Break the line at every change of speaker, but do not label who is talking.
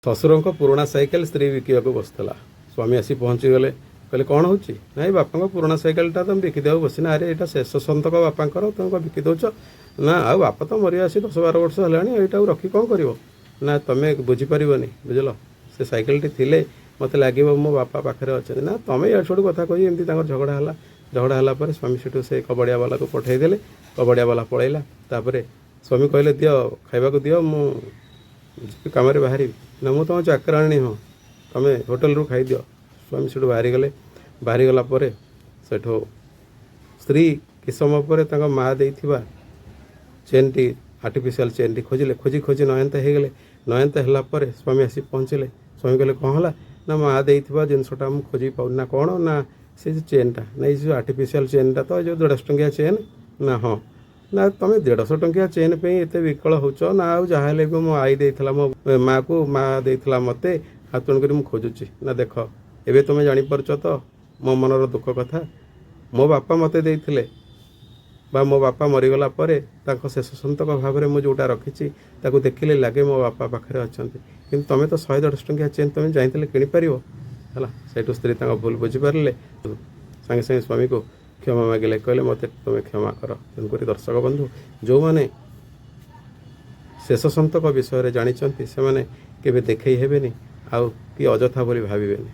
ଶଶୁରଙ୍କ ପୁରୁଣା ସାଇକେଲ ସ୍ତ୍ରୀ ବିକିବାକୁ ବସିଥିଲା। ସ୍ୱାମୀ ଆସି ପହଞ୍ଚିଗଲେ। କହିଲେ କ'ଣ ହେଉଛି? ନାଇଁ ବାପାଙ୍କ ପୁରୁଣା ସାଇକେଲଟା ତୁମେ ବିକିଦେବାକୁ ବସିନା। ଆରେ ଏଇଟା ଶେଷ ସନ୍ତକ ବାପାଙ୍କର, ତୁମେ କ'ଣ ବିକି ଦେଉଛ? ନା ଆଉ ବାପା ତ ମରି ଆସି 10-12 ବର୍ଷ ହେଲାଣି, ଏଇଟାକୁ ରଖି କ'ଣ କରିବ? ନା ତୁମେ ବୁଝିପାରିବନି, ବୁଝିଲ। ସେ ସାଇକେଲଟି ଥିଲେ ମୋତେ ଲାଗିବ ମୋ ବାପା ପାଖରେ ଅଛନ୍ତି। ନା ତୁମେ ଇଆଡ଼ୁ ସିଆଡ଼ୁ କଥା କହି ଏମିତି ତାଙ୍କର ଝଗଡ଼ା ହେଲା। ଝଗଡ଼ା ହେଲା ପରେ ସ୍ୱାମୀ ସେଠୁ ସେ କବାଡ଼ିଆବାଲାକୁ ପଠାଇଦେଲେ। କବାଡ଼ିଆବାଲା ପଳାଇଲା। ତାପରେ ସ୍ୱାମୀ କହିଲେ ଦିଅ ଖାଇବାକୁ ଦିଅ, ମୁଁ ଯିବି କାମରେ ବାହାରିବି। ନା ମୁଁ ତୁମ ଚାକରାଣୀ ହଁ, ତୁମେ ହୋଟେଲରୁ ଖାଇଦିଅ। ସ୍ୱାମୀ ସେଠୁ ବାହାରିଗଲେ। ବାହାରିଗଲା ପରେ ସେଠୁ ସ୍ତ୍ରୀ କିଛି ସମୟ ପରେ ତାଙ୍କ ମାଆ ଦେଇଥିବା ଚେନ୍ଟି, ଆର୍ଟିଫିସିଆଲ୍ ଚେନ୍ଟି ଖୋଜିଲେ। ଖୋଜି ନୟନ୍ତ ହେଇଗଲେ। ନୟନ୍ତ ହେଲା ପରେ ସ୍ୱାମୀ ଆସି ପହଞ୍ଚିଲେ। ସ୍ୱାମୀ କହିଲେ କ'ଣ ହେଲା? ନା ମାଆ ଦେଇଥିବା ଜିନିଷଟା ମୁଁ ଖୋଜି ପାଉନି। ନା କ'ଣ? ନା ସେ ଯେଉଁ ଚେନ୍ଟା। ନା ଏଇ ଯେଉଁ ଆର୍ଟିଫିସିଆଲ୍ ଚେନ୍ଟା ତ, ଏ ଯେଉଁ 150 ଟଙ୍କିଆ ଚେନ୍। ନା ହଁ। ନା ତୁମେ 150 ଟଙ୍କିଆ ଚେନ୍ ପାଇଁ ଏତେ ବିକଳ ହେଉଛ? ନା ଆଉ ଯାହା ହେଲେ ବି ମୋ ଆଈ ଦେଇଥିଲା ମୋ ମାଆକୁ, ମାଆ ଦେଇଥିଲା ମୋତେ, ଆଉ ତେଣୁକରି ମୁଁ ଖୋଜୁଛି। ନା ଦେଖ ଏବେ ତୁମେ ଜାଣିପାରୁଛ ତ ମୋ ମନର ଦୁଃଖ କଥା। ମୋ ବାପା ମୋତେ ଦେଇଥିଲେ, ବା ମୋ ବାପା ମରିଗଲା ପରେ ତାଙ୍କ ଶେଷ ସନ୍ତକ ଭାବରେ ମୁଁ ଯେଉଁଟା ରଖିଛି ତାକୁ ଦେଖିଲେ ଲାଗେ ମୋ ବାପା ପାଖରେ ଅଛନ୍ତି। କିନ୍ତୁ ତୁମେ ତ 100-150 ଟଙ୍କିଆ ଚେନ୍ ତୁମେ ଚାହିଁଥିଲେ କିଣିପାରିବ ହେଲା। ସେଇଠୁ ସ୍ତ୍ରୀ ତାଙ୍କ ଭୁଲ ବୁଝିପାରିଲେ। ସାଙ୍ଗେ ସାଙ୍ଗେ ସ୍ୱାମୀକୁ କ୍ଷମା ମାଗିଲେ। କହିଲେ ମୋତେ ତୁମେ କ୍ଷମା କର। ତେଣୁକରି ଦର୍ଶକ ବନ୍ଧୁ, ଯେଉଁମାନେ ଶେଷ ସନ୍ତକ ବିଷୟରେ ଜାଣିଛନ୍ତି ସେମାନେ କେବେ ଦେଖେଇ ହେବେନି, ଆଉ କି ଅଯଥା ବୋଲି ଭାବିବେନି।